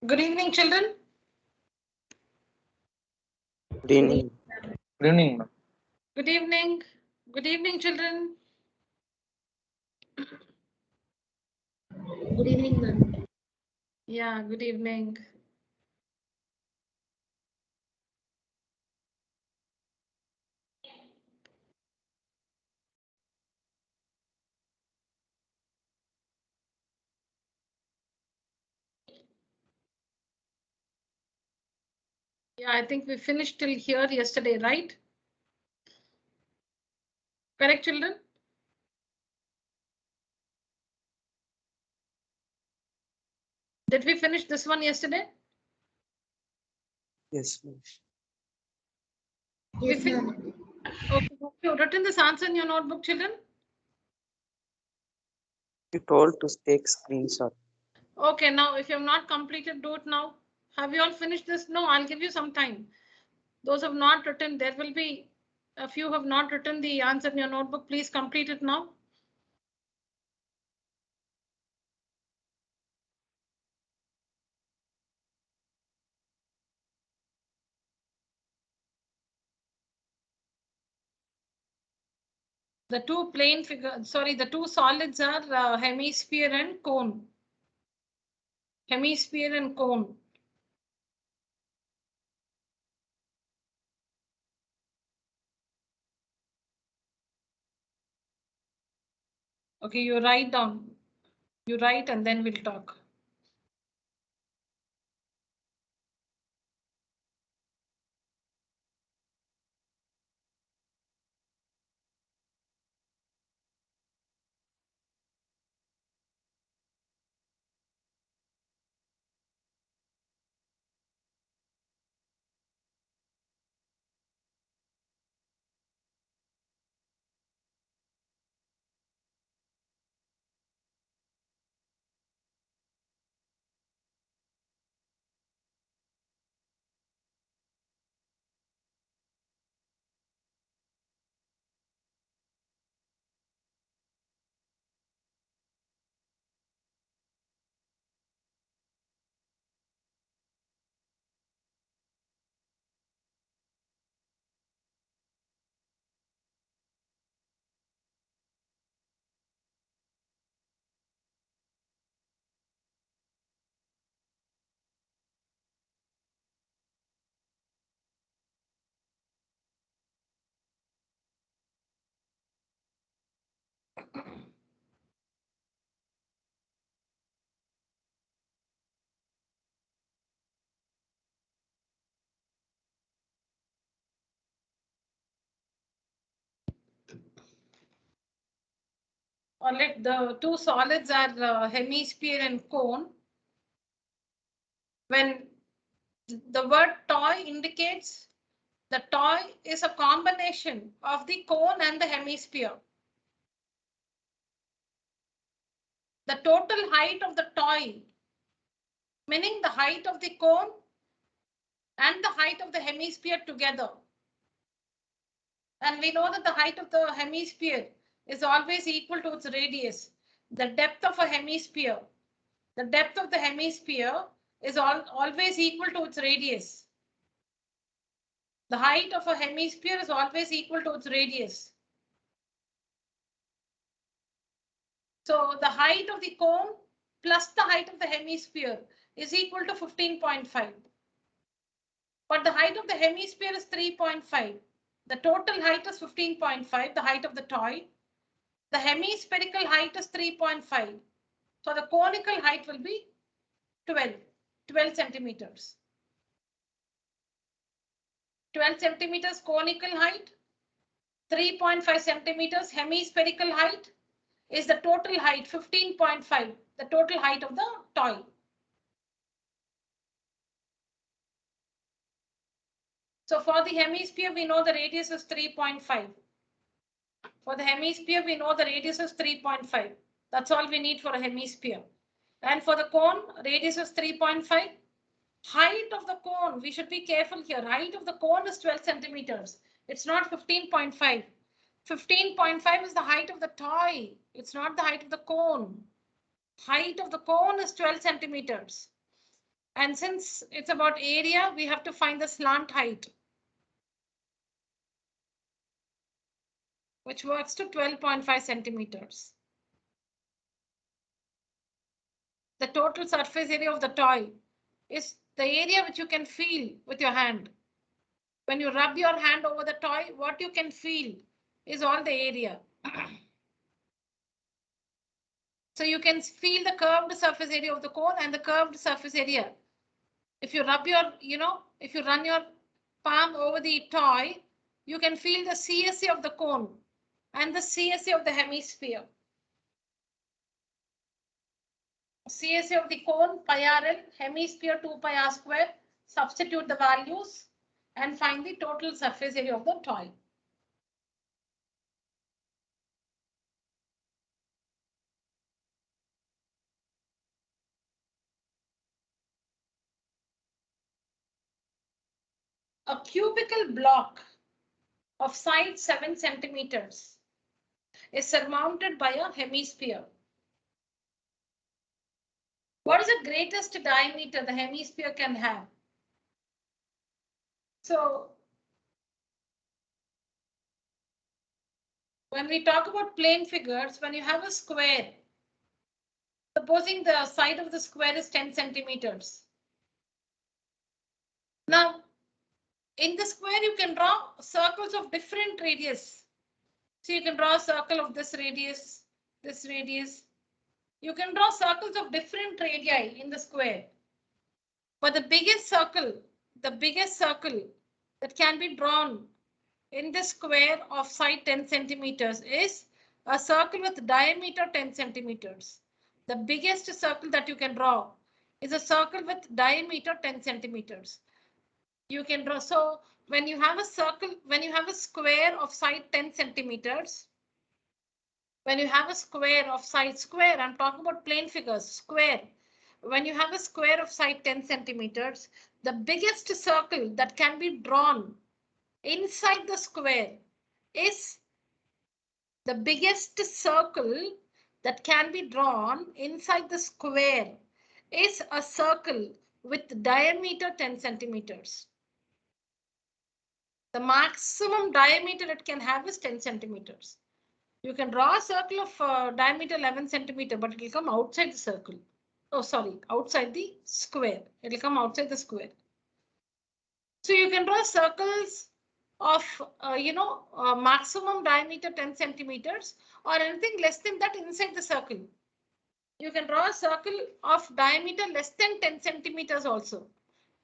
Good evening, children. Good evening. Good evening, ma'am. Good evening. Good evening, children. Good evening, ma'am. Yeah, good evening. Yeah, I think we finished till here yesterday, right? Correct, children? Did we finish this one yesterday? Yes, ma'am. Yes, ma'am. Okay, have you written this answer in your notebook, children? You told to take screenshot. Okay, now if you have not completed, do it now. Have you all finished this? No, I'll give you some time. Those who have not written, there will be a few who have not written the answer in your notebook. Please complete it now. The two plane figures, sorry, the two solids are hemisphere and cone. Hemisphere and cone. Okay, you write down. You write and then we'll talk. Or let the two solids are hemisphere and cone. When the word toy indicates the toy is a combination of the cone and the hemisphere. The total height of the toy, meaning the height of the cone and the height of the hemisphere together. And we know that the height of the hemisphere is always equal to its radius. The depth of a hemisphere, the depth of the hemisphere is always equal to its radius. The height of a hemisphere is always equal to its radius. So the height of the cone plus the height of the hemisphere is equal to 15.5. But the height of the hemisphere is 3.5. The total height is 15.5, the height of the toy. The hemispherical height is 3.5. So the conical height will be 12 centimeters. 12 centimeters conical height, 3.5 centimeters hemispherical height is the total height, 15.5, the total height of the toy. So for the hemisphere, we know the radius is 3.5. For the hemisphere, we know the radius is 3.5. That's all we need for a hemisphere. And for the cone, radius is 3.5. Height of the cone, we should be careful here. Height of the cone is 12 centimeters. It's not 15.5. 15.5 is the height of the toy. It's not the height of the cone. Height of the cone is 12 centimeters. And since it's about area, we have to find the slant height, which works to 12.5 centimeters. The total surface area of the toy is the area which you can feel with your hand. When you rub your hand over the toy, what you can feel is all the area. So you can feel the curved surface area of the cone and the curved surface area. If you rub your, if you run your palm over the toy, you can feel the CSA of the cone and the CSA of the hemisphere. CSA of the cone pi RL, hemisphere 2 pi r square. Substitute the values and find the total surface area of the toy. A cubical block of side 7 centimeters is surmounted by a hemisphere. What is the greatest diameter the hemisphere can have? So when we talk about plane figures, when you have a square, supposing the side of the square is 10 centimeters. Now, in the square, you can draw circles of different radius. So you can draw a circle of this radius, this radius. You can draw circles of different radii in the square. But the biggest circle that can be drawn in the square of side 10 centimeters is a circle with diameter 10 centimeters. The biggest circle that you can draw is a circle with diameter 10 centimeters. You can draw. So when you have a circle, when you have a square of side 10 centimeters, when you have a square of side square, I'm talking about plane figures, square. When you have a square of side 10 centimeters, the biggest circle that can be drawn inside the square is the biggest circle that can be drawn inside the square is a circle with diameter 10 centimeters. The maximum diameter it can have is 10 centimeters. You can draw a circle of diameter 11 centimeter, but it will come outside the circle. Oh, sorry, outside the square. It will come outside the square. So you can draw circles of, maximum diameter 10 centimeters or anything less than that inside the circle. You can draw a circle of diameter less than 10 centimeters also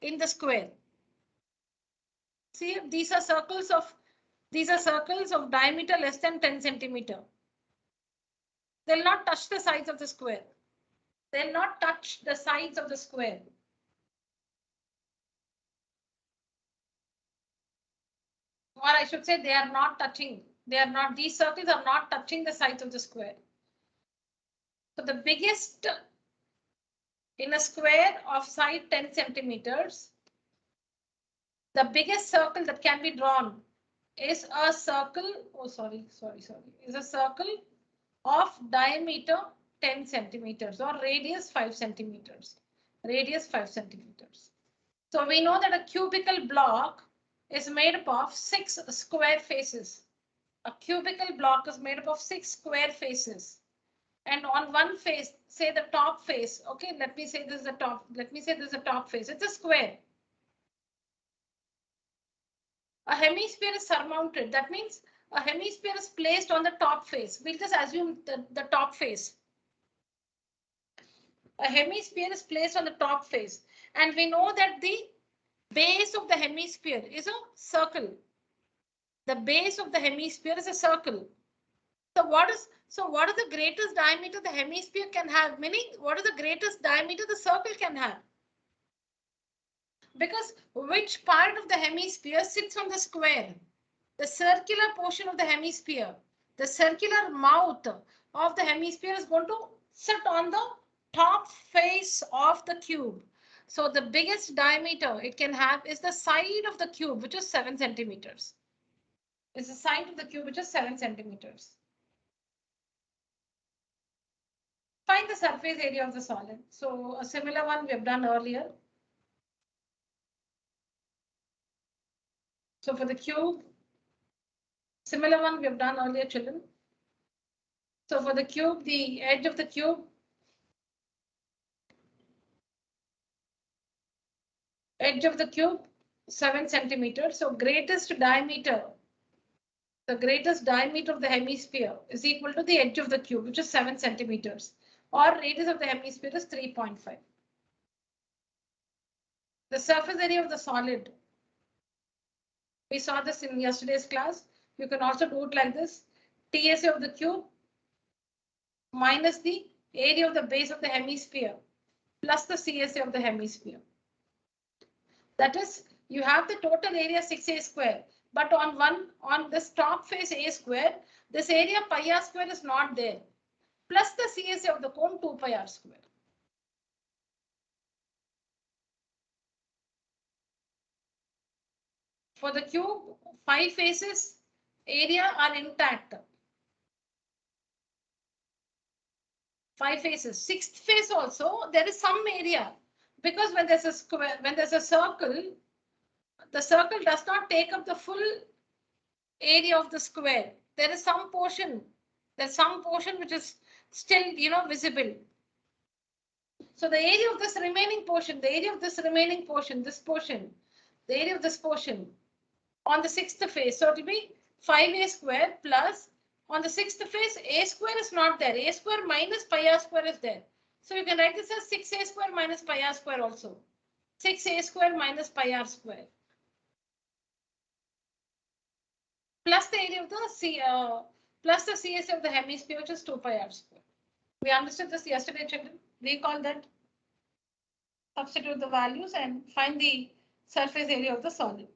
in the square. See, these are circles of diameter less than 10 centimeter. They'll not touch the sides of the square. They'll not touch the sides of the square. Or I should say they are not touching. These circles are not touching the sides of the square. So the biggest in a square of side 10 centimeters, the biggest circle that can be drawn is a circle. Oh, sorry. Is a circle of diameter 10 centimeters or radius 5 centimeters. Radius 5 centimeters. So we know that a cubical block is made up of 6 square faces. A cubical block is made up of 6 square faces. And on one face, say the top face, okay, let me say this is the top, top face, it's a square. A hemisphere is surmounted. That means a hemisphere is placed on the top face. We'll just assume the top face. A hemisphere is placed on the top face. And we know that the base of the hemisphere is a circle. The base of the hemisphere is a circle. So what is the greatest diameter the hemisphere can have? Meaning, what is the greatest diameter the circle can have? Because which part of the hemisphere sits on the square? The circular portion of the hemisphere. The circular mouth of the hemisphere is going to sit on the top face of the cube. So the biggest diameter it can have is the side of the cube, which is 7 centimeters. It's the side of the cube, which is 7 centimeters. Find the surface area of the solid. So a similar one we have done earlier. So for the cube, similar one we have done earlier, children. So for the cube, the edge of the cube, edge of the cube, 7 centimeters. So greatest diameter, the greatest diameter of the hemisphere is equal to the edge of the cube, which is 7 centimeters, or radius of the hemisphere is 3.5. The surface area of the solid, we saw this in yesterday's class. You can also do it like this. TSA of the cube minus the area of the base of the hemisphere plus the CSA of the hemisphere. That is, you have the total area 6a square, but on this top face a square, this area pi r square is not there, plus the CSA of the cone 2 pi r square. For the cube, 5 faces area are intact. 5 faces. 6th face also, there is some area, because when there's a square, when there's a circle, the circle does not take up the full area of the square. There is some portion, there's some portion which is still, visible. So the area of this remaining portion, the area of this remaining portion, this portion, the area of this portion on the 6th face, so it will be 5a square plus, on the 6th face, a square is not there. A square minus pi r square is there. So you can write this as 6a square minus pi r square also. 6a square minus pi r square. Plus the area of the plus the CSA of the hemisphere, which is 2 pi r square. We understood this yesterday, children. Recall that. Substitute the values and find the surface area of the solid.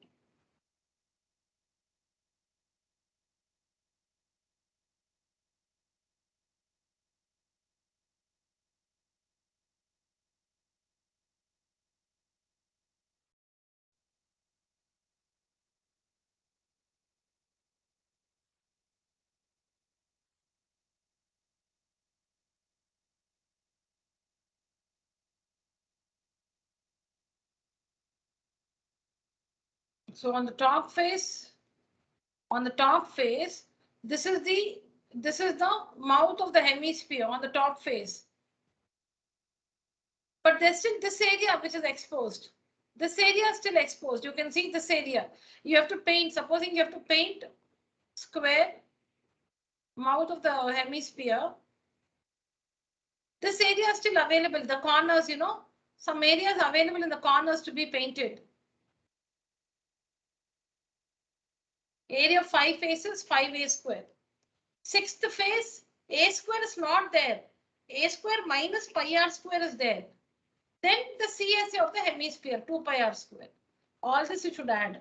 So on the top face, this is the mouth of the hemisphere on the top face. But there's still this area which is exposed. This area is still exposed. You can see this area. You have to paint, supposing you have to paint square mouth of the hemisphere. This area is still available. The corners, some areas available in the corners to be painted. Area of 5 faces, 5a square. 6th face, a square is not there. A square minus pi r square is there. Then the CSA of the hemisphere, 2 pi r square. All this you should add.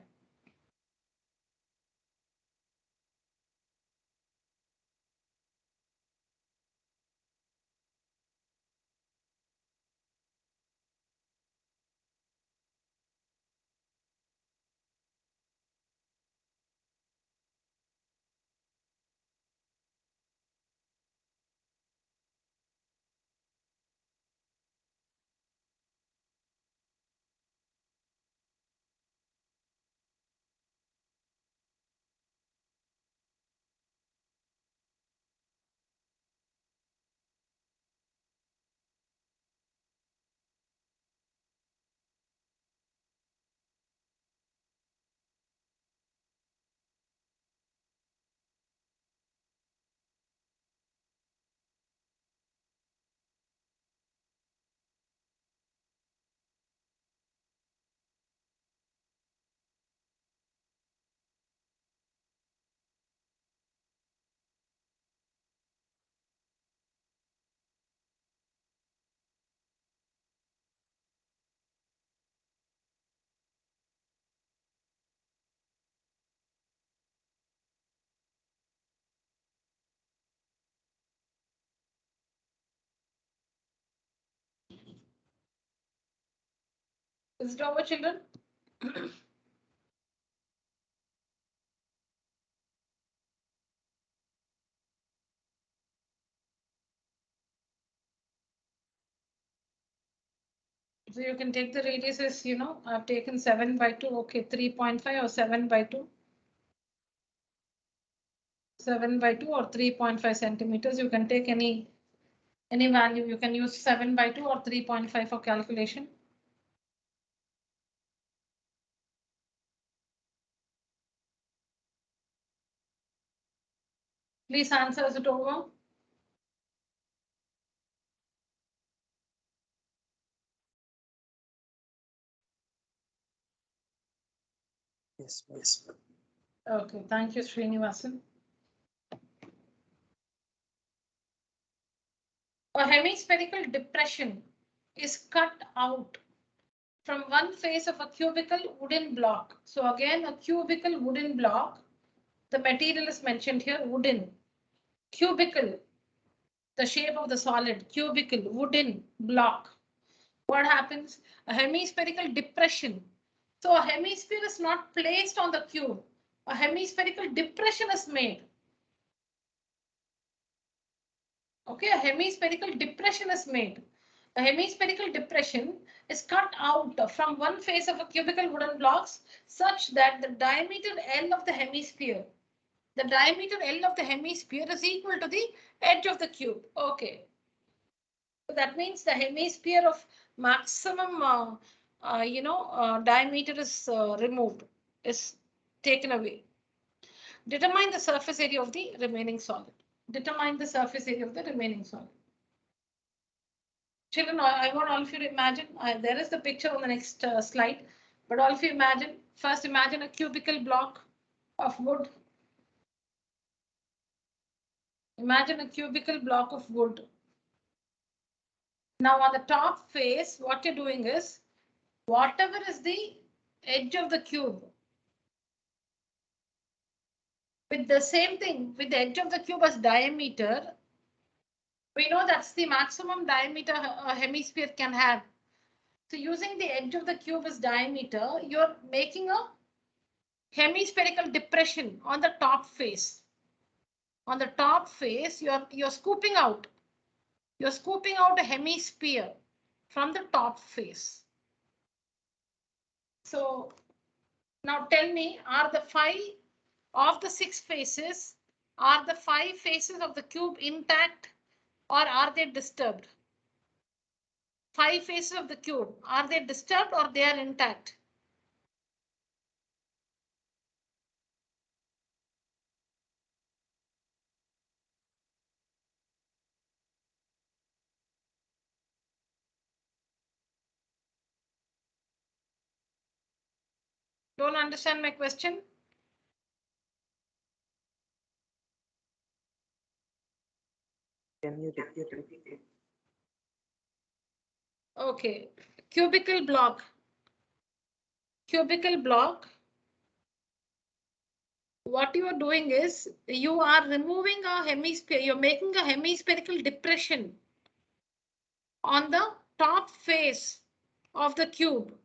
Is it over, children? So you can take the radius as, I've taken 7/2. Okay, 3.5 or 7/2. 7/2 or 3.5 centimeters. You can take any value. You can use 7/2 or 3.5 for calculation. Please answer it over. Yes, yes. Okay, thank you, Srinivasan. A hemispherical depression is cut out from one face of a cubical wooden block. So again, a cubical wooden block. The material is mentioned here, wooden. Cubical, the shape of the solid, cubical, wooden block. What happens? A hemispherical depression. So a hemisphere is not placed on the cube. A hemispherical depression is made. Okay, a hemispherical depression is made. A hemispherical depression is cut out from one face of a cubical wooden blocks such that the diameter L of the hemisphere is equal to the edge of the cube. Okay. So that means the hemisphere of maximum, diameter is removed, is taken away. Determine the surface area of the remaining solid. Determine the surface area of the remaining solid. Children, I want all of you to imagine, there is the picture on the next slide, but all of you first imagine a cubical block of wood. Imagine a cubical block of wood. Now on the top face, what you're doing is, whatever is the edge of the cube, with the same thing, with the edge of the cube as diameter, we know that's the maximum diameter a hemisphere can have. So using the edge of the cube as diameter, you're making a hemispherical depression on the top face. On the top face, you're scooping out. You're scooping out a hemisphere from the top face. So now tell me, are the 5 of the 6 faces, are the 5 faces of the cube intact or are they disturbed? 5 faces of the cube, are they disturbed or they are intact? Don't understand my question? Can you repeat? Okay, cubical block. Cubical block. What you are doing is you are removing a hemisphere. You're making a hemispherical depression on the top face of the cube.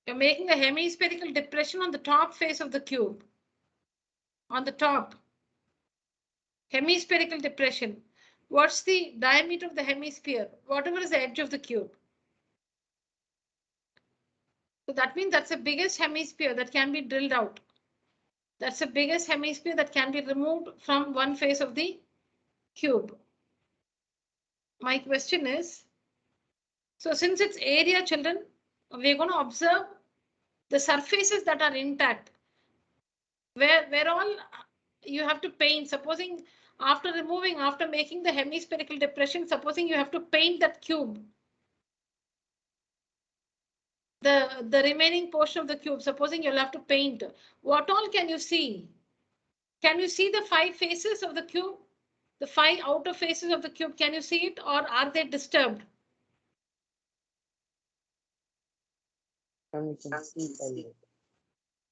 You're making a hemispherical depression on the top face of the cube. On the top. Hemispherical depression. What's the diameter of the hemisphere? Whatever is the edge of the cube. So that means that's the biggest hemisphere that can be drilled out. That's the biggest hemisphere that can be removed from one face of the cube. My question is, so since it's area, children, we're going to observe the surfaces that are intact. Where all you have to paint, supposing after making the hemispherical depression, supposing you have to paint that cube. The remaining portion of the cube, supposing you'll have to paint, what all can you see? Can you see the 5 faces of the cube? The 5 outer faces of the cube, can you see it or are they disturbed? And we can see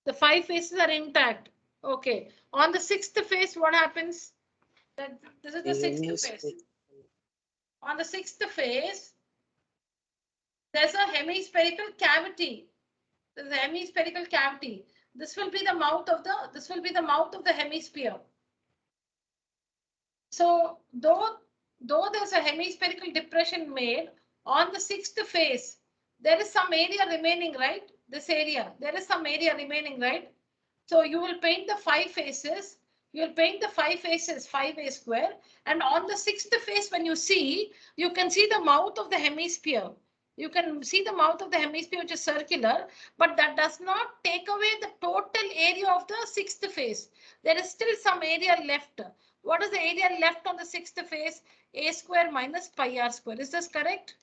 The 5 faces are intact. Okay. On the 6th face, what happens? This is the 6th face. On the 6th face, there's a hemispherical cavity. There's a hemispherical cavity. This will be the mouth of the hemisphere. So though though there's a hemispherical depression made on the sixth face, there is some area remaining, right? This area, there is some area remaining, right? So you will paint the 5 faces. You will paint the 5 faces 5a square, and on the sixth face, when you see, you can see the mouth of the hemisphere. You can see the mouth of the hemisphere, which is circular, but that does not take away the total area of the sixth face. There is still some area left. What is the area left on the sixth face? A square minus pi r square. Is this correct?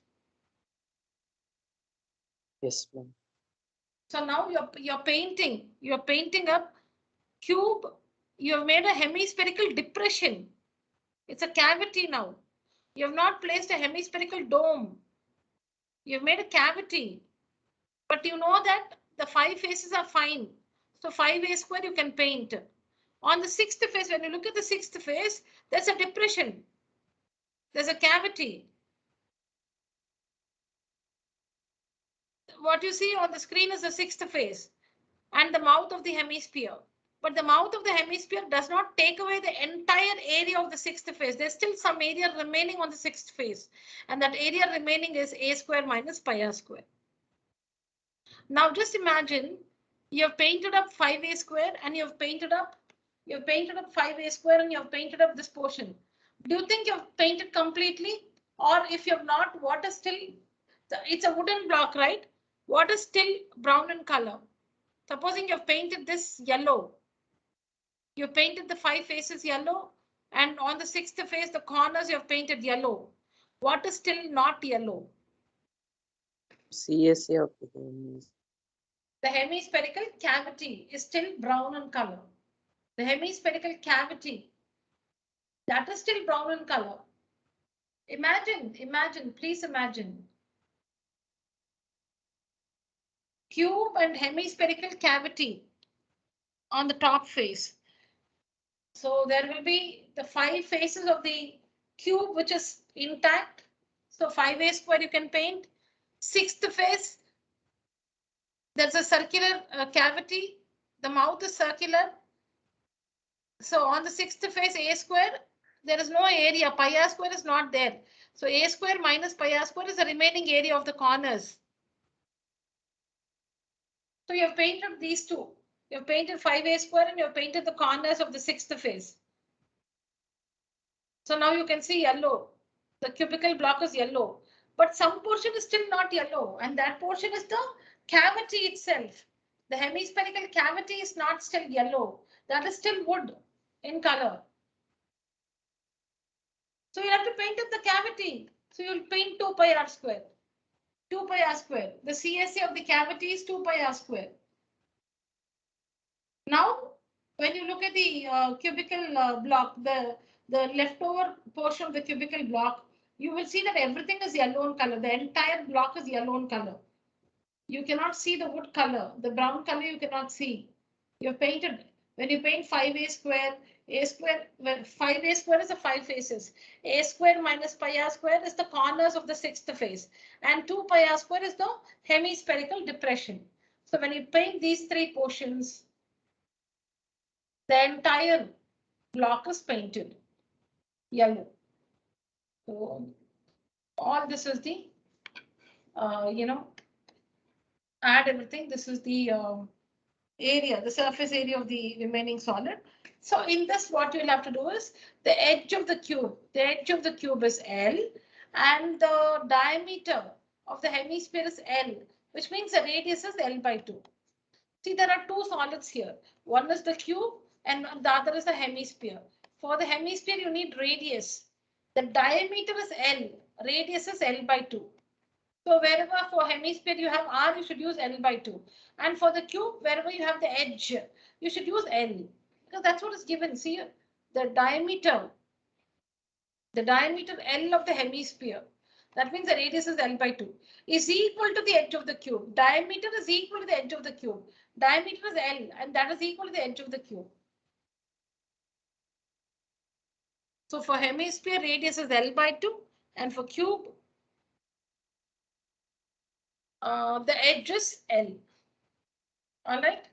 Yes, ma'am. So now you're painting a cube. You have made a hemispherical depression. It's a cavity now. You have not placed a hemispherical dome. You've made a cavity. But you know that the 5 faces are fine. So 5a square you can paint. On the sixth face, when you look at the sixth face, there's a depression. There's a cavity. What you see on the screen is the sixth face and the mouth of the hemisphere. But the mouth of the hemisphere does not take away the entire area of the sixth face. There's still some area remaining on the sixth face. And that area remaining is a square minus pi r square. Now just imagine you have painted up 5a square and you've painted up 5a square and you've painted up this portion. Do you think you've painted completely? Or if you have not, what is still? It's a wooden block, right? What is still brown in color? Supposing you've painted this yellow. You painted the 5 faces yellow, and on the sixth face, the corners you have painted yellow. What is still not yellow? CSA of the hemis. The hemispherical cavity is still brown in color. The hemispherical cavity, that is still brown in color. Imagine, please imagine. Cube and hemispherical cavity on the top face. So there will be the 5 faces of the cube, which is intact. So 5a square you can paint. Sixth face, there's a circular cavity. The mouth is circular. So on the sixth face, a square, there is no area. Pi r square is not there. So a square minus pi r square is the remaining area of the corners. So you have painted these two. You have painted 5a square and you have painted the corners of the sixth face. So now you can see yellow. The cubical block is yellow, but some portion is still not yellow, and that portion is the cavity itself. The hemispherical cavity is not still yellow. That is still wood in color. So you have to paint up the cavity. So you'll paint 2 pi r square. 2 pi r square. The CSA of the cavity is 2 pi r square. Now, when you look at the cubical block, the leftover portion of the cubical block, you will see that everything is yellow in color. The entire block is yellow in color. You cannot see the wood color. The brown color you cannot see. You've painted, when you paint 5a square, a square, 5a square is the 5 faces. A square minus pi r square is the corners of the sixth face. And 2 pi r square is the hemispherical depression. So when you paint these 3 portions, the entire block is painted yellow. So all this is the, add everything. This is the area, the surface area of the remaining solid. So in this, what you'll have to do is the edge of the cube. The edge of the cube is L, and the diameter of the hemisphere is L, which means the radius is L by 2. See, there are 2 solids here. One is the cube and the other is the hemisphere. For the hemisphere, you need radius. The diameter is L, radius is L by 2. So wherever for hemisphere you have R, you should use L by 2. And for the cube, wherever you have the edge, you should use L. Because that's what is given. See, the diameter L of the hemisphere, that means the radius is L by 2, is equal to the edge of the cube. Diameter is equal to the edge of the cube. Diameter is L, and that is equal to the edge of the cube. So for hemisphere, radius is L by 2, and for cube, the edge is L. All right.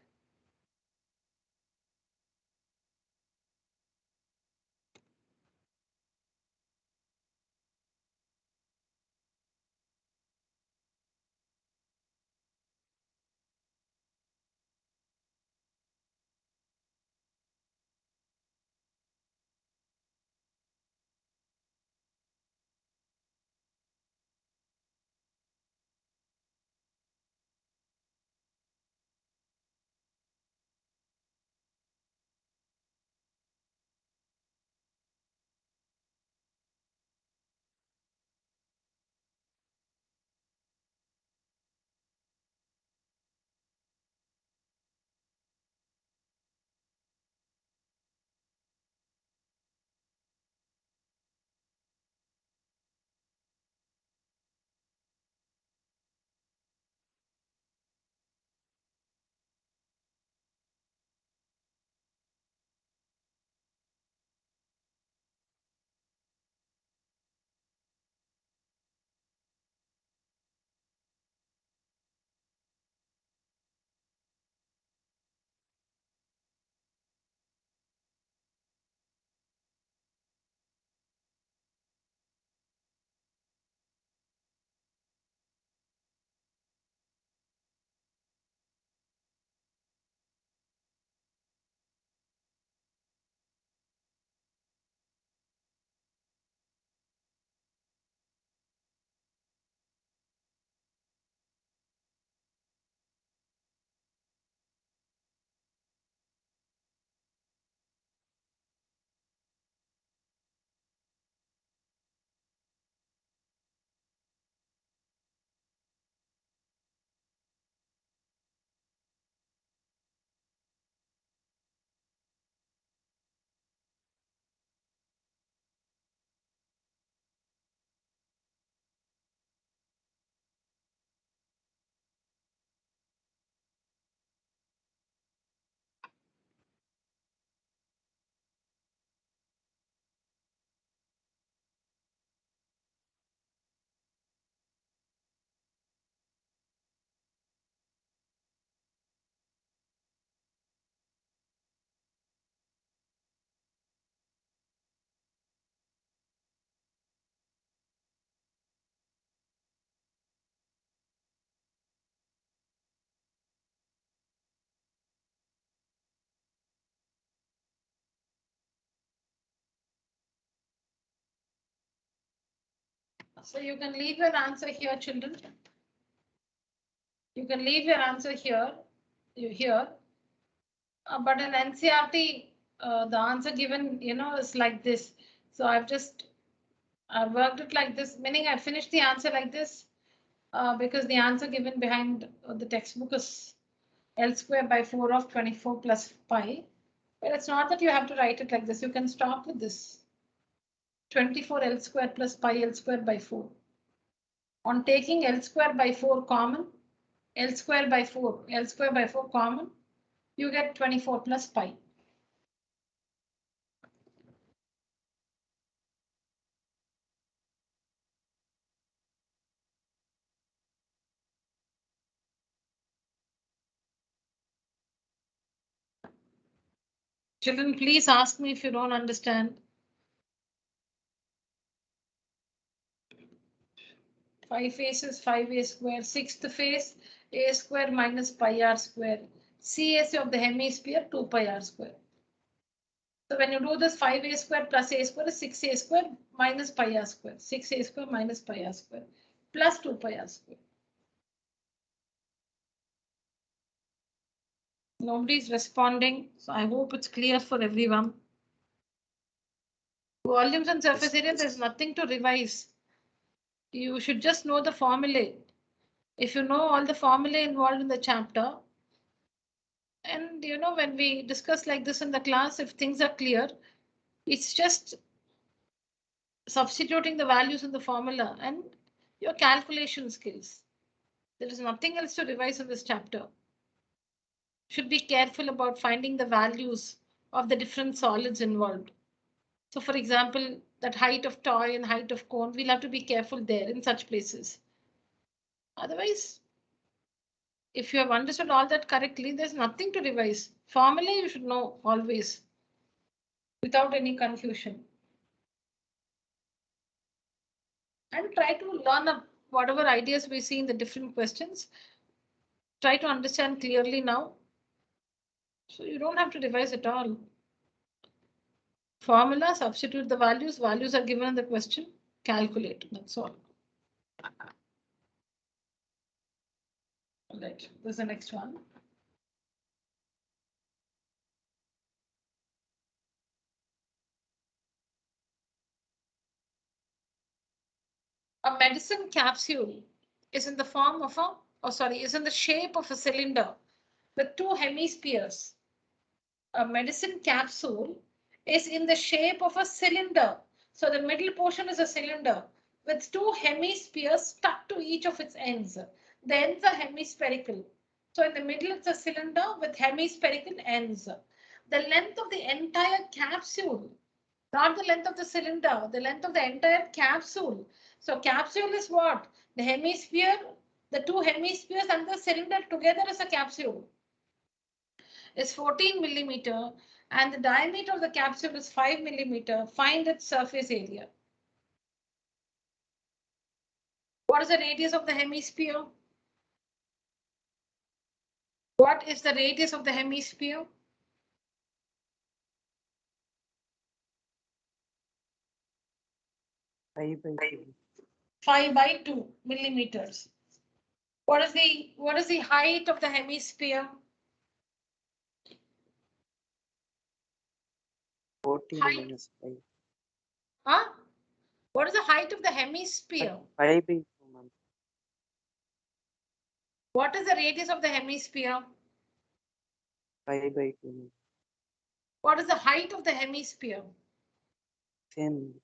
So you can leave your answer here, children. You can leave your answer here. But in NCRT, the answer given, is like this. So I've worked it like this, meaning I finished the answer like this, because the answer given behind the textbook is L square by 4 of 24 plus pi. But it's not that you have to write it like this. You can stop with this. 24 L square plus pi L square by 4. On taking L square by 4 common, L square by 4 common, you get 24 plus pi. Children, please ask me if you don't understand. 5 faces, 5a square. Sixth face, a square minus pi r square. CAC of the hemisphere, 2 pi r square. So when you do this, 5a square plus a square is 6a square minus pi r square. 6a square minus pi r square plus 2 pi r square. Nobody is responding, so I hope it's clear for everyone. Volumes and surface area, there's nothing to revise. You should just know the formulae. If you know all the formulae involved in the chapter, and when we discuss like this in the class, if things are clear, it's just substituting the values in the formula and your calculation skills. There is nothing else to revise in this chapter. Should be careful about finding the values of the different solids involved. So for example, that height of toy and height of cone, we'll have to be careful there in such places. Otherwise, if you have understood all that correctly, there's nothing to revise. Formally, you should know always without any confusion. And try to learn whatever ideas we see in the different questions. Try to understand clearly now. So you don't have to revise at all. Formula, substitute the values. Values are given in the question. Calculate. That's all. All right. This is the next one. A medicine capsule is in the form of is in the shape of a cylinder with two hemispheres. A medicine capsule is in the shape of a cylinder. So the middle portion is a cylinder with two hemispheres stuck to each of its ends. The ends are hemispherical. So in the middle it's a cylinder with hemispherical ends. The length of the entire capsule, not the length of the cylinder, the length of the entire capsule. So capsule is what? The hemisphere, the two hemispheres and the cylinder together is a capsule. Is 14 millimeter and the diameter of the capsule is 5 millimeter. Find its surface area. What is the radius of the hemisphere? What is the radius of the hemisphere? 5/2. 5 by 2 millimeters. What is the height of the hemisphere? 14 Height. minus 5. Huh? What is the height of the hemisphere? 5/2, ma'am. What is the radius of the hemisphere? 5/2, ma'am. What is the height of the hemisphere? Same.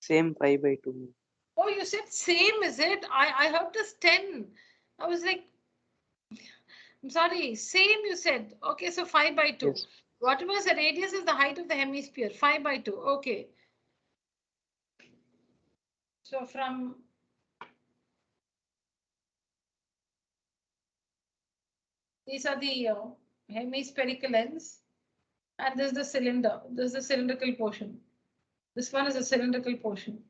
Same 5/2, ma'am. Oh, you said same, is it? I heard this 10. I was like, I'm sorry, same you said. Okay, so 5 by 2. Yes. Whatever is the radius is the height of the hemisphere. 5 by 2. Okay. So from these are the hemispherical ends. And this is the cylinder. This is the cylindrical portion. This one is a cylindrical portion.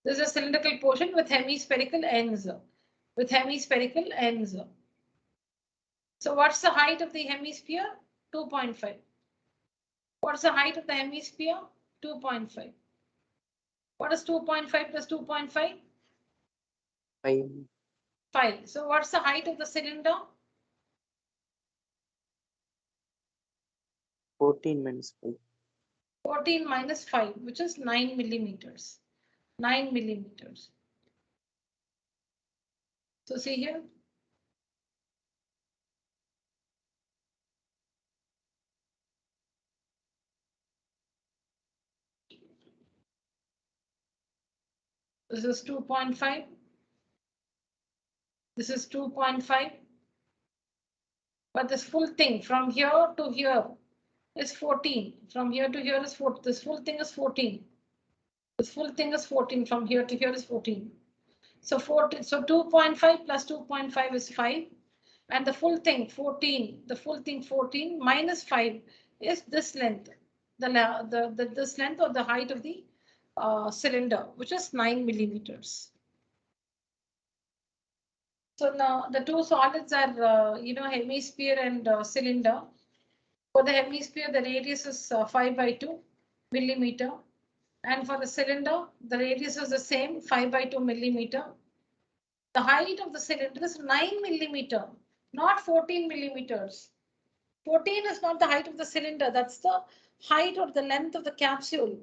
This is a cylindrical portion with hemispherical ends. With hemispherical ends. So what's the height of the hemisphere? 2.5. What's the height of the hemisphere? 2.5. What is 2.5 plus 2.5? 5. 5. So what's the height of the cylinder? 14 minus 5. 14 minus 5, which is 9 millimeters. 9 millimeters. So see here. This is 2.5. This is 2.5. But this full thing from here to here is 14. From here to here is 14. This full thing is 14. This full thing is 14. From here to here is 14. So 14. So 2.5 plus 2.5 is 5. And the full thing 14. The full thing 14 minus 5 is this length. This length or the height of the cylinder, which is 9 millimeters. So now the two solids are, hemisphere and cylinder. For the hemisphere, the radius is 5 by 2 millimeter. And for the cylinder, the radius is the same, 5 by 2 millimeter. The height of the cylinder is 9 millimeter, not 14 millimeters. 14 is not the height of the cylinder. That's the height or the length of the capsule.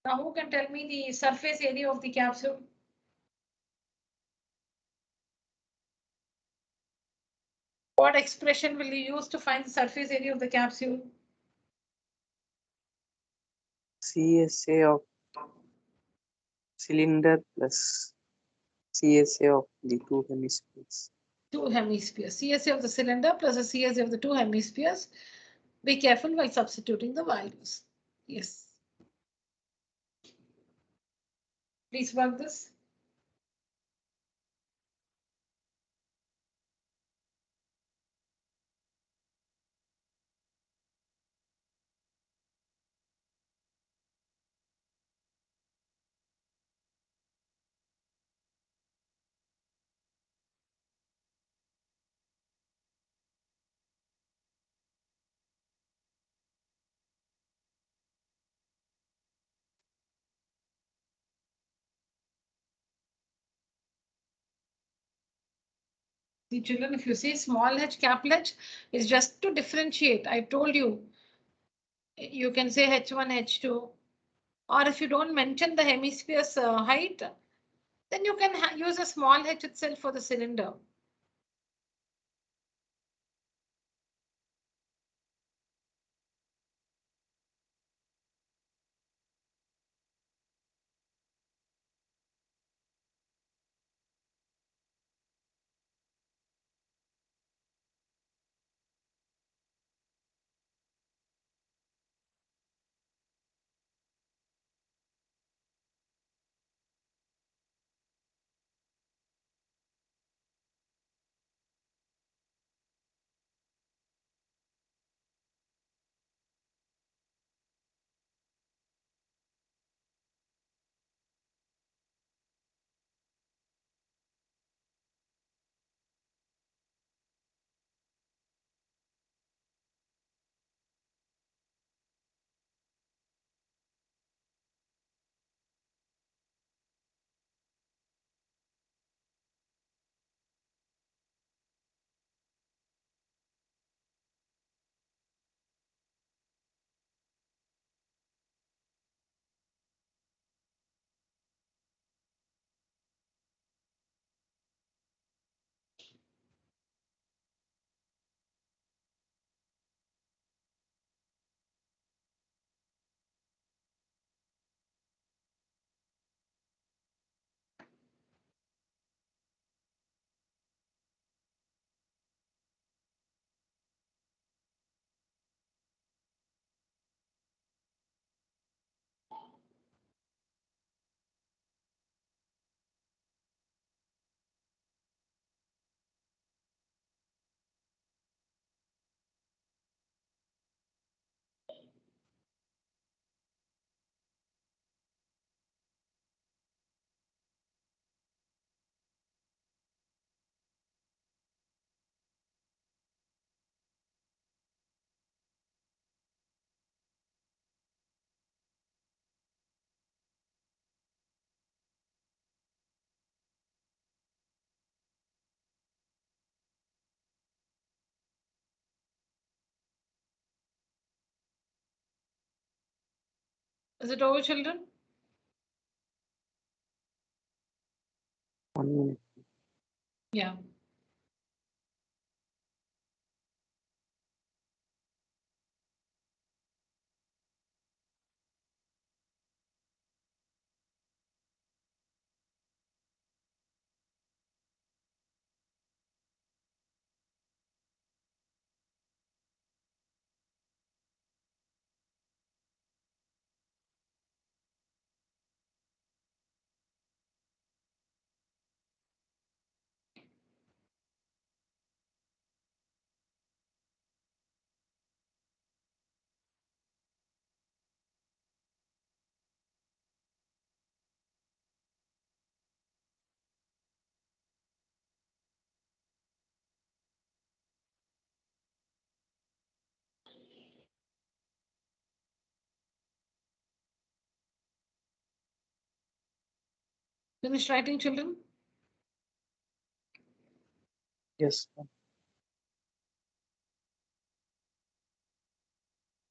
Now, who can tell me the surface area of the capsule? What expression will you use to find the surface area of the capsule? CSA of cylinder plus CSA of the two hemispheres. Two hemispheres. CSA of the cylinder plus the CSA of the two hemispheres. Be careful while substituting the values. Yes. Please work this. See, children, if you see small h, capital H, is just to differentiate. I told you, you can say H1, H2, or if you don't mention the hemisphere's height, then you can use a small h itself for the cylinder. Is it over, children? 1 minute. Yeah. Finish writing, children? Yes, ma'am.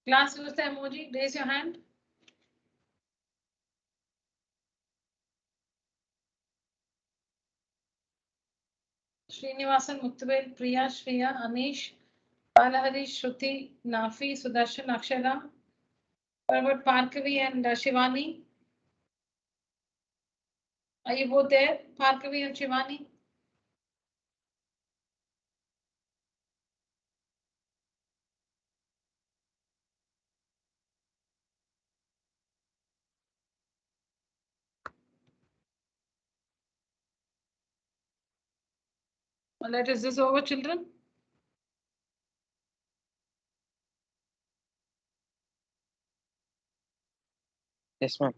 Class, use the emoji. Raise your hand. Srinivasan, Muktabel, Priya, Shriya, Anish, Balahari, Shruti, Nafi, Sudarshan, Akshara. What about Parkavi and Shivani? Are you both there? Parkavi and Shivani? Alright, is this over, children? Yes, ma'am.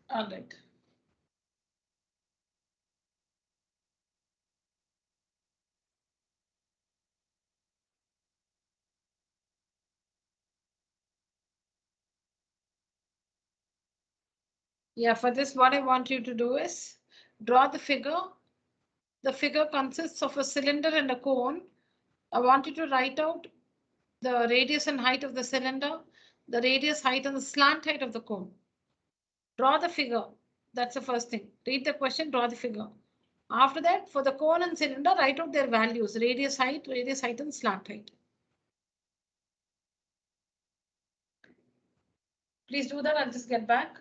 All right. Yeah, for this, what I want you to do is draw the figure. The figure consists of a cylinder and a cone. I want you to write out the radius and height of the cylinder, the radius, height, and the slant height of the cone. Draw the figure. That's the first thing. Read the question, draw the figure. After that, for the cone and cylinder, write out their values, radius, height, and slant height. Please do that. I'll just get back.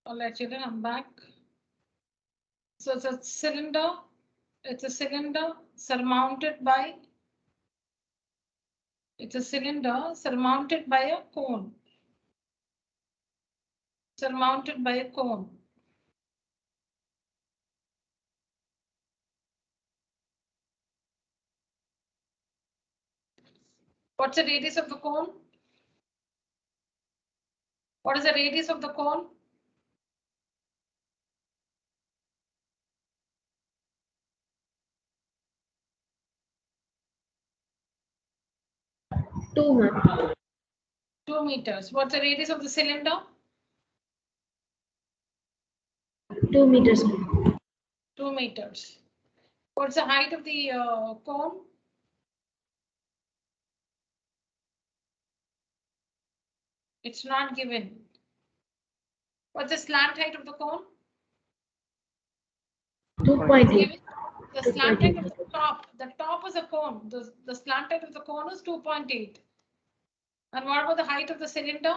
All right, children, I'm back. So it's a cylinder. It's a cylinder surmounted by. It's a cylinder surmounted by a cone. Surmounted by a cone. What's the radius of the cone? What is the radius of the cone? Two, 2 meters. What's the radius of the cylinder? 2 meters. 2 meters. What's the height of the cone? It's not given. What's the slant height of the cone? 2.8. The slant height of the top. The top is a cone. The slant height of the cone is 2.8. And what about the height of the cylinder?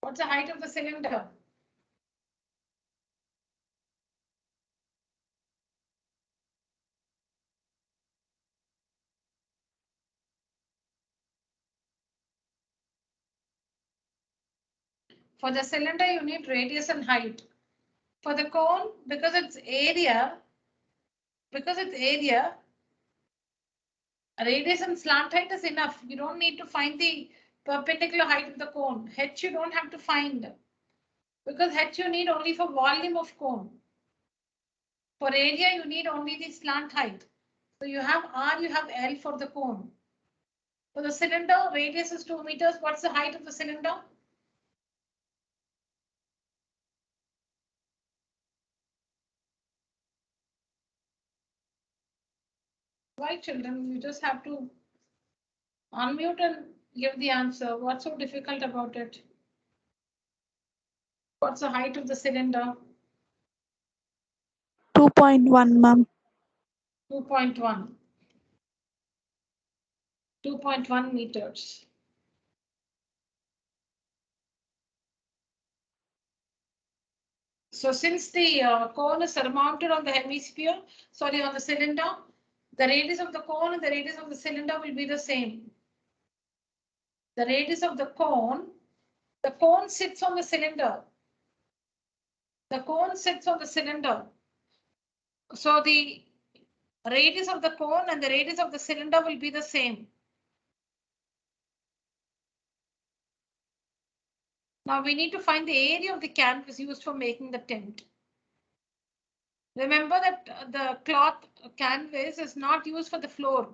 What's the height of the cylinder? For the cylinder, you need radius and height. For the cone, because it's area, radius and slant height is enough. You don't need to find the perpendicular height of the cone. H you don't have to find, because H you need only for volume of cone. For area, you need only the slant height. So you have R, you have L for the cone. For the cylinder, radius is 2 meters. What's the height of the cylinder? Why, children? You just have to unmute and give the answer. What's so difficult about it? What's the height of the cylinder? 2.1, ma'am. 2.1. 2.1 meters. So since the cone is surmounted on the hemisphere, sorry, on the cylinder, the radius of the cone and the radius of the cylinder will be the same. The radius of the cone sits on the cylinder. The cone sits on the cylinder. So the radius of the cone and the radius of the cylinder will be the same. Now we need to find the area of the canvas used for making the tent. Remember that the cloth canvas is not used for the floor.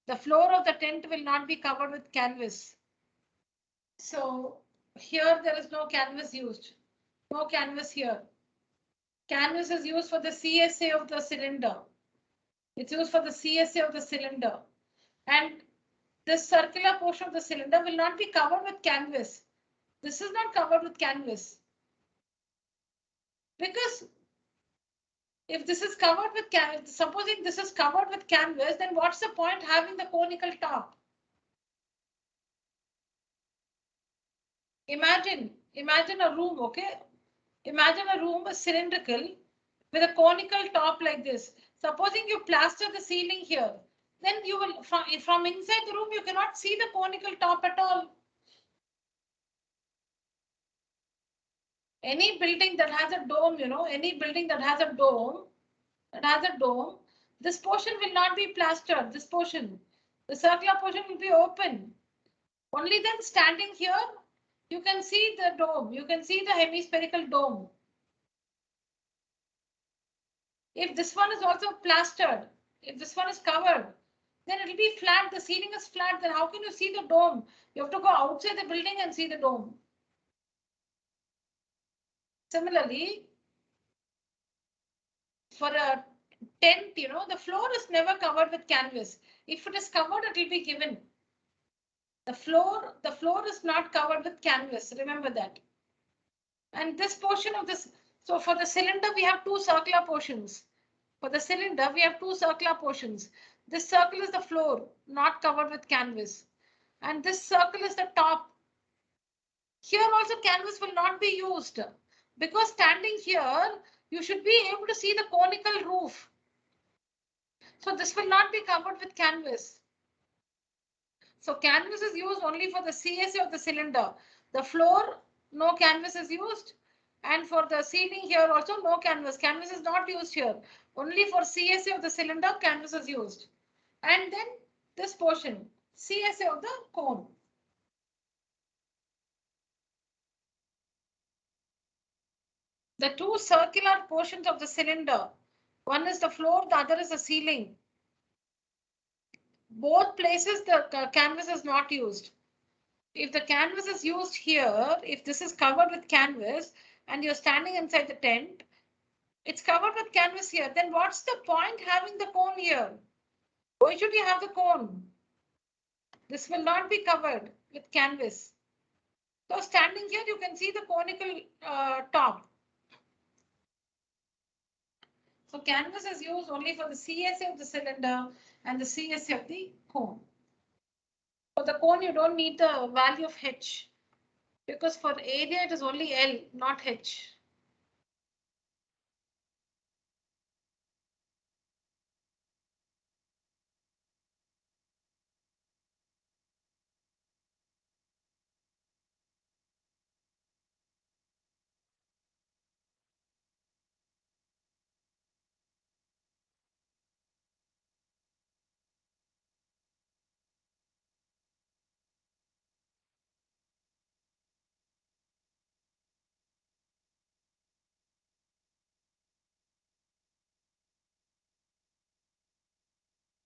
The floor of the tent will not be covered with canvas. So here there is no canvas used. No canvas here. Canvas is used for the CSA of the cylinder. It's used for the CSA of the cylinder. And this circular portion of the cylinder will not be covered with canvas. This is not covered with canvas. Because if this is covered with canvas, supposing this is covered with canvas, then what's the point having the conical top? Imagine a room, okay? Imagine a room is cylindrical with a conical top like this. Supposing you plaster the ceiling here, then you will, from inside the room, you cannot see the conical top at all. Any building that has a dome, any building that has a dome, this portion will not be plastered, this portion. The circular portion will be open. Only then standing here, you can see the dome, you can see the hemispherical dome. If this one is also plastered, if this one is covered, then it will be flat. The ceiling is flat. Then how can you see the dome? You have to go outside the building and see the dome. Similarly, for a tent, the floor is never covered with canvas. If it is covered, it will be given. The floor is not covered with canvas. Remember that. And this portion of this, so for the cylinder, we have two circular portions. For the cylinder, we have two circular portions. This circle is the floor, not covered with canvas. And this circle is the top. Here also canvas will not be used because standing here, you should be able to see the conical roof. So this will not be covered with canvas. So canvas is used only for the CSA of the cylinder. The floor, no canvas is used. And for the ceiling here also, no canvas. Canvas is not used here. Only for CSA of the cylinder, canvas is used. And then this portion, CSA of the cone. The two circular portions of the cylinder, one is the floor, the other is the ceiling. Both places the canvas is not used. If the canvas is used here, if this is covered with canvas and you're standing inside the tent, it's covered with canvas here, then what's the point having the cone here? Why should you have the cone? This will not be covered with canvas. So standing here, you can see the conical top. So canvas is used only for the CSA of the cylinder and the CSA of the cone. For the cone, you don't need the value of H because for area, it is only L, not H.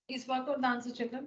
Please work out the answer, children.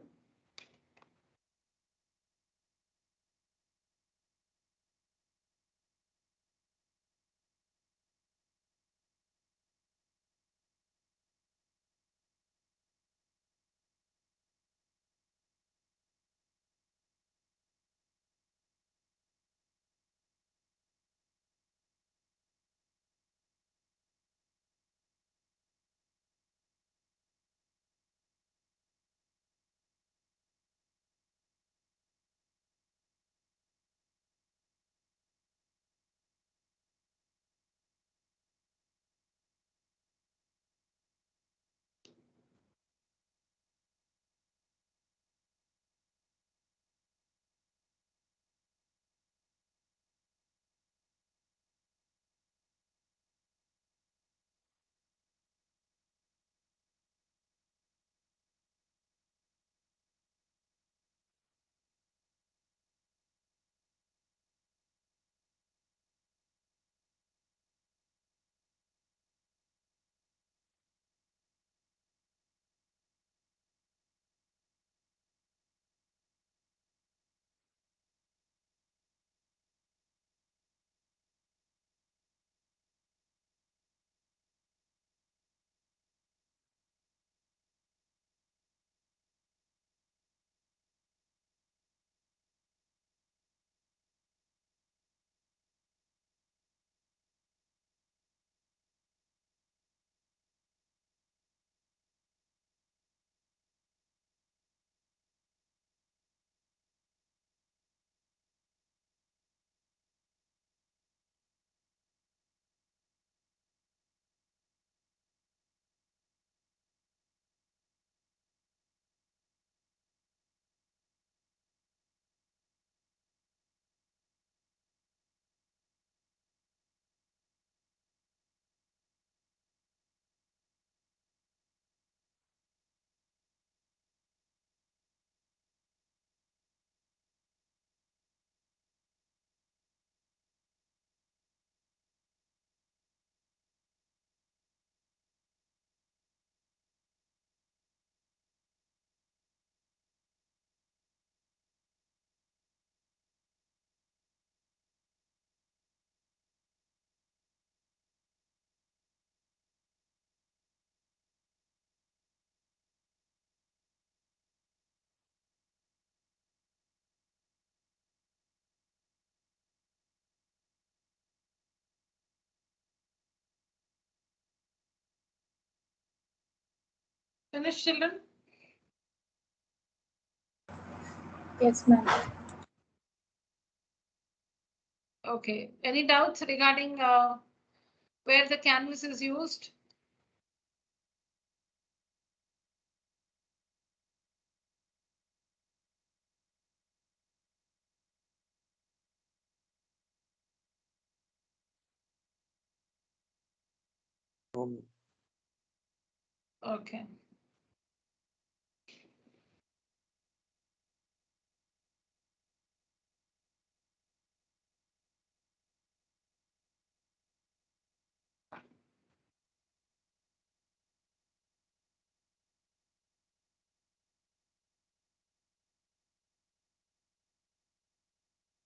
Finished, children? Yes, ma'am. Okay. Any doubts regarding where the canvas is used? Okay.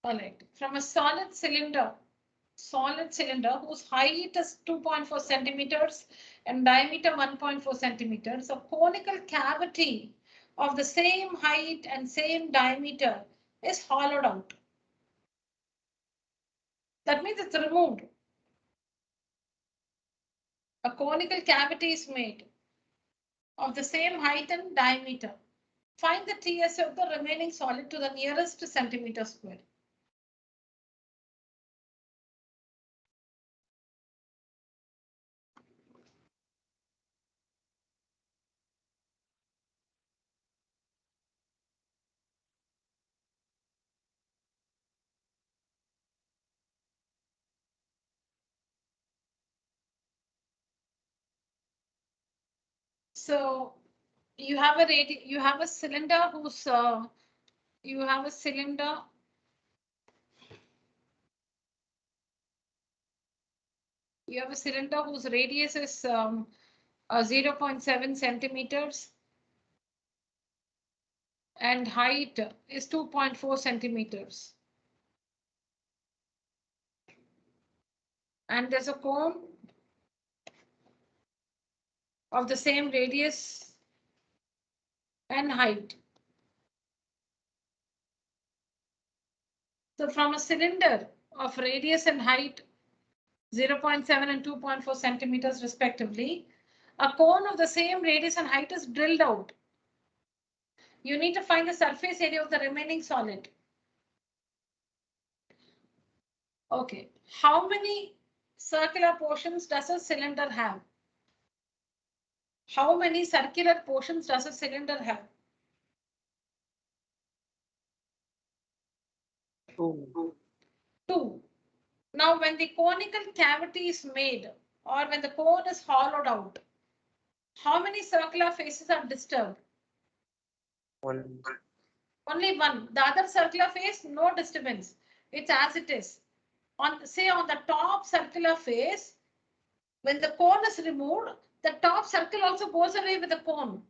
All right. From a solid cylinder whose height is 2.4 centimeters and diameter 1.4 centimeters, a conical cavity of the same height and same diameter is hollowed out. That means it's removed. A conical cavity is made of the same height and diameter. Find the TSA of the remaining solid to the nearest centimeter square. So you have a cylinder whose you have a cylinder whose radius is 0.7 centimeters and height is 2.4 centimeters. And there's a cone of the same radius and height. So from a cylinder of radius and height 0.7 and 2.4 centimeters respectively, a cone of the same radius and height is drilled out. You need to find the surface area of the remaining solid. Okay, how many circular portions does a cylinder have? How many circular portions does a cylinder have? Two. Now, when the conical cavity is made or when the cone is hollowed out, how many circular faces are disturbed? One. Only one. The other circular face, no disturbance. It's as it is. Say on the top circular face, when the cone is removed, the top circle also goes away with the cone.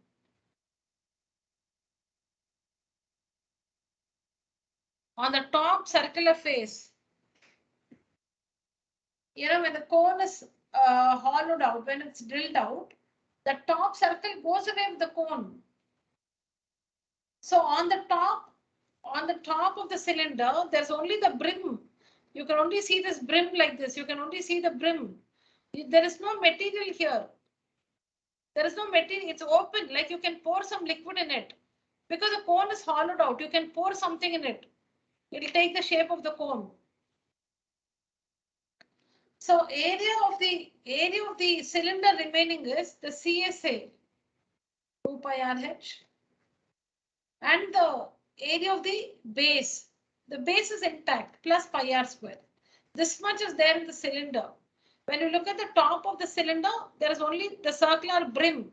On the top circular face, when the cone is hollowed out, when it's drilled out, the top circle goes away with the cone. So on the top of the cylinder, there's only the brim. You can only see this brim like this. You can only see the brim. There is no material here. There is no material. It's open, like you can pour some liquid in it. Because the cone is hollowed out, you can pour something in it. It will take the shape of the cone. So area of the cylinder remaining is the CSA 2 pi RH, and the area of the base. The base is intact plus pi r square. This much is there in the cylinder. When you look at the top of the cylinder, there is only the circular brim.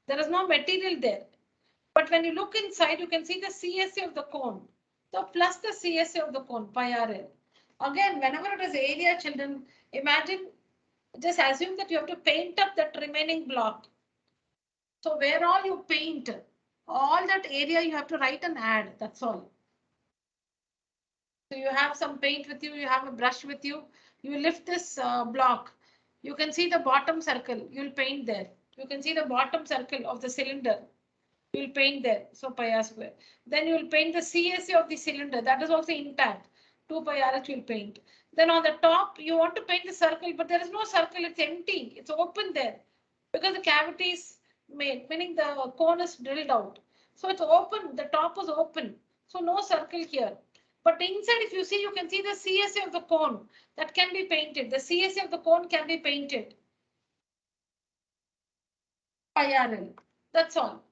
There is no material there. But when you look inside, you can see the CSA of the cone. So plus the CSA of the cone, pi RL. Again, whenever it is area, children, imagine, just assume that you have to paint up that remaining block. So where all you paint, all that area you have to write and add, that's all. So you have some paint with you, you have a brush with you, you lift this block. You can see the bottom circle, you'll paint there. You can see the bottom circle of the cylinder. You'll paint there, so pi r square. Then you'll paint the CSA of the cylinder, that is also intact. 2 pi RH you'll paint. Then on the top, you want to paint the circle, but there is no circle, it's empty, it's open there. Because the cavity is made, meaning the cone is drilled out. So it's open, the top is open. So no circle here. But inside, if you see, you can see the CSA of the cone that can be painted. The CSA of the cone can be painted. Pi RL. That's all.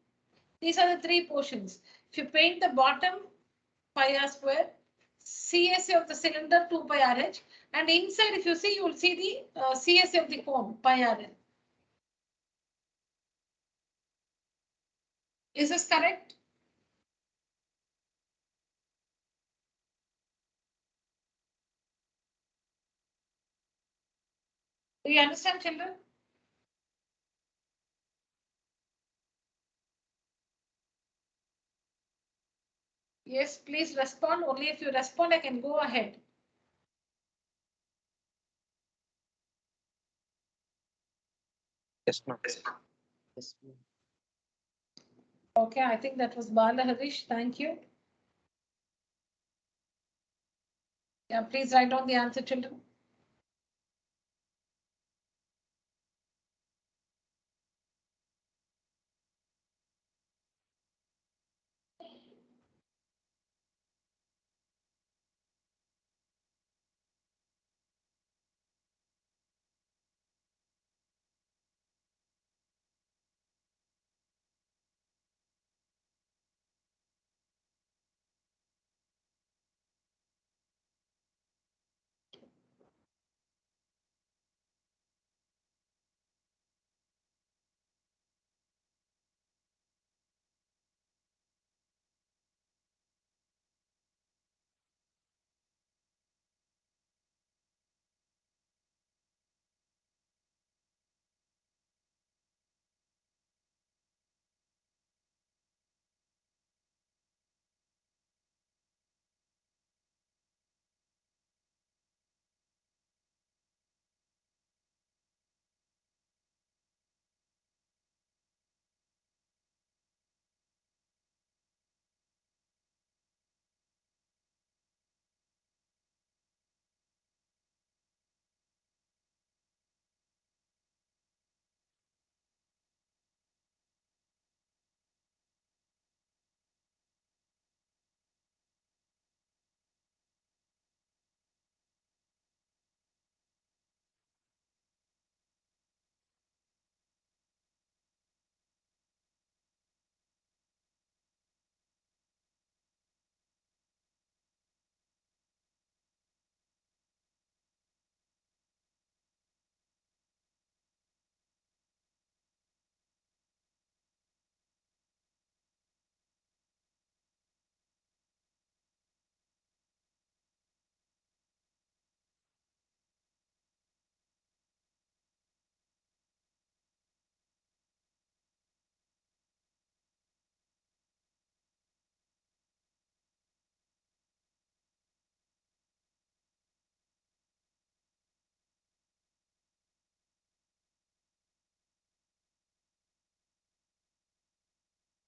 These are the three portions. If you paint the bottom, pi r square, CSA of the cylinder 2 pi RH, and inside, if you see, you will see the CSA of the cone, pi RL. Is this correct? Do you understand, children? Yes, please respond. Only if you respond, I can go ahead. Yes, ma'am. Yes, ma'am. Okay, I think that was Bala Harish. Thank you. Yeah, please write down the answer, children.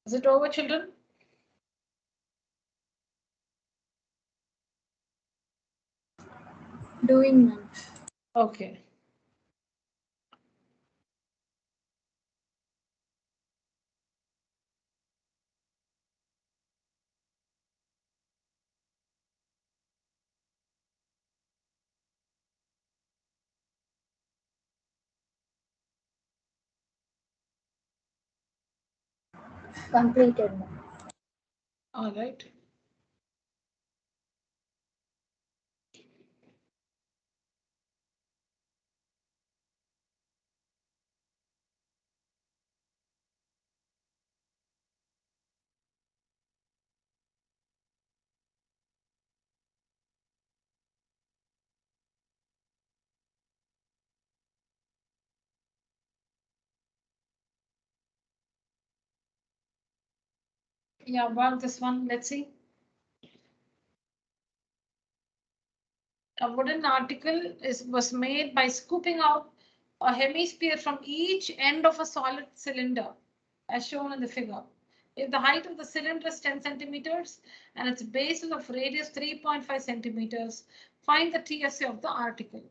Is it over, children? Doing, ma'am. Okay. Completed, ma'am. All right. Yeah, well, this one, let's see. A wooden article was made by scooping out a hemisphere from each end of a solid cylinder, as shown in the figure. If the height of the cylinder is 10 centimeters and its base is of radius 3.5 centimeters, find the TSA of the article.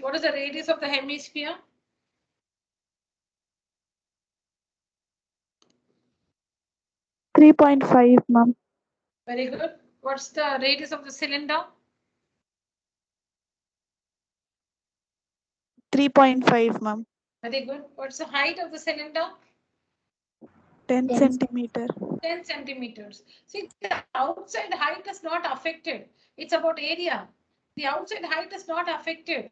What is the radius of the hemisphere? .5, ma'am. Very good. What's the radius of the cylinder? 3.5, ma'am. Very good. What's the height of the cylinder? 10 10 centimeter. 10 centimeters. See, the outside height is not affected. It's about area. The outside height is not affected.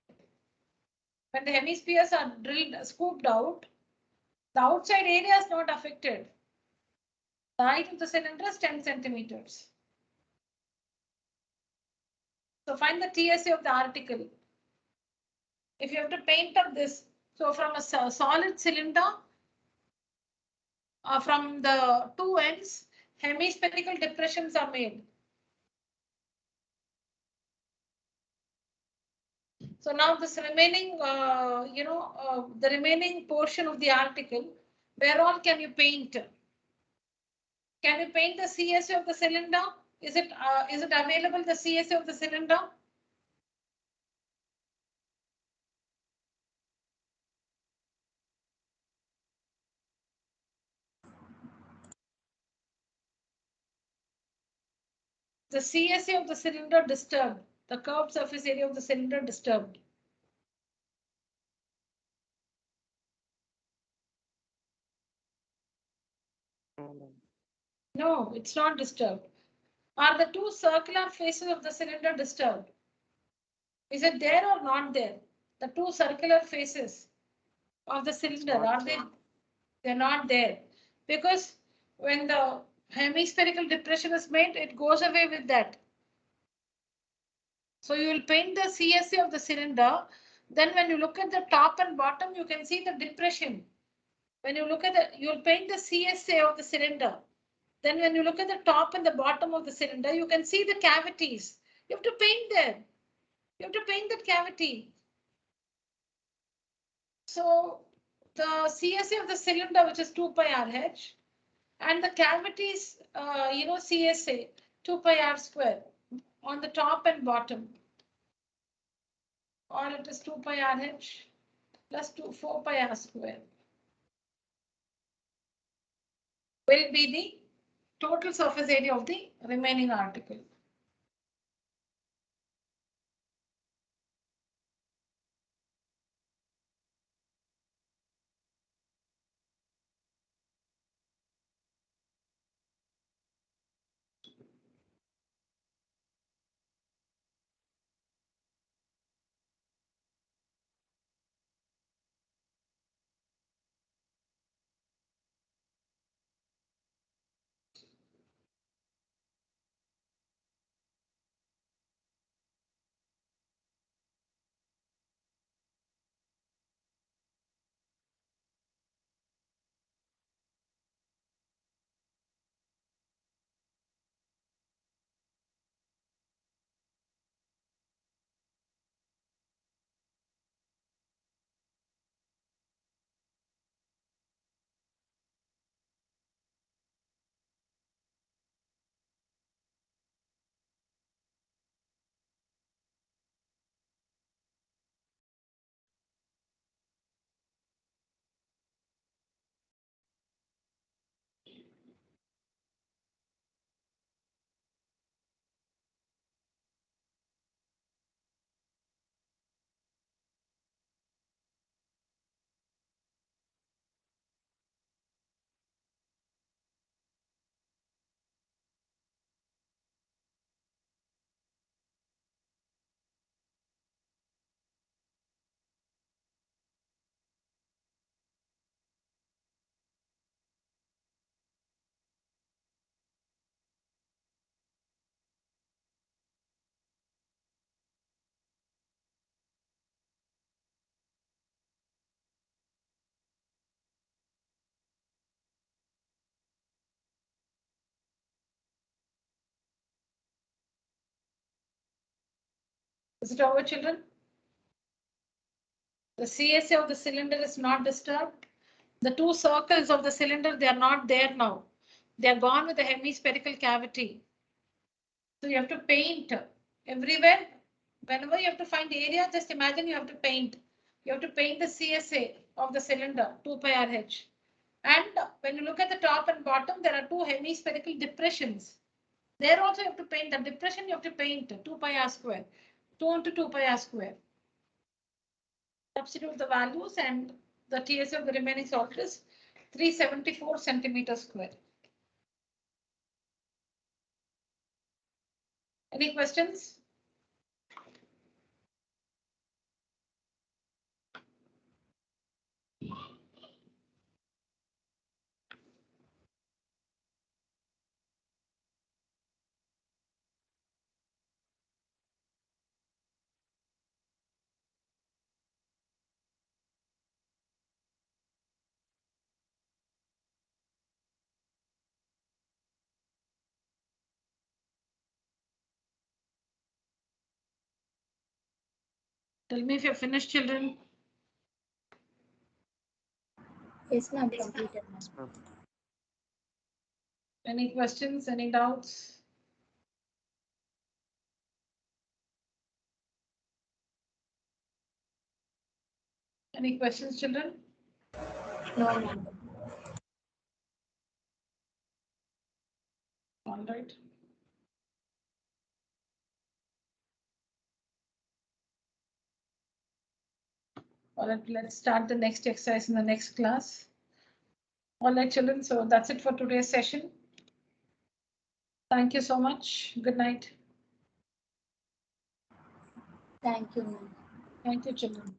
When the hemispheres are drilled, scooped out, the outside area is not affected. The height of the cylinder is 10 centimeters. So find the TSA of the article. If you have to paint up this, so from a solid cylinder, from the two ends, hemispherical depressions are made. So now this remaining, the remaining portion of the article, where all can you paint? Can you paint the CSA of the cylinder? Is it available, the CSA of the cylinder? The CSA of the cylinder disturbed. The curved surface area of the cylinder disturbed. No, it's not disturbed. Are the two circular faces of the cylinder disturbed? Is it there or not there? The two circular faces of the cylinder, are they? They're not there. Because when the hemispherical depression is made, it goes away with that. So you will paint the CSA of the cylinder. Then when you look at the top and bottom, you can see the depression. When you look at you'll paint the CSA of the cylinder. Then when you look at the top and the bottom of the cylinder, you can see the cavities. You have to paint there. You have to paint that cavity. So the CSA of the cylinder, which is 2 pi RH, and the cavities, CSA 2 pi R square on the top and bottom, or it is 2 pi RH plus 4 pi R square, will be the total surface area of the remaining article. Is it over, children? The CSA of the cylinder is not disturbed. The two circles of the cylinder, they are not there now. They are gone with the hemispherical cavity. So you have to paint everywhere. Whenever you have to find area, just imagine you have to paint. You have to paint the CSA of the cylinder, 2 pi RH. And when you look at the top and bottom, there are two hemispherical depressions. There also you have to paint the depression, you have to paint 2 pi r square, 2 into 2 pi r square. Substitute the values and the TSA of the remaining solid is 374 centimeters square. Any questions? Tell me if you're finished, children. Yes, ma'am. Completed, ma'am. Any questions? Any doubts? Any questions, children? No, ma'am. All right. All right, let's start the next exercise in the next class. All right, children. So that's it for today's session. Thank you so much. Good night. Thank you, ma'am. Thank you, children.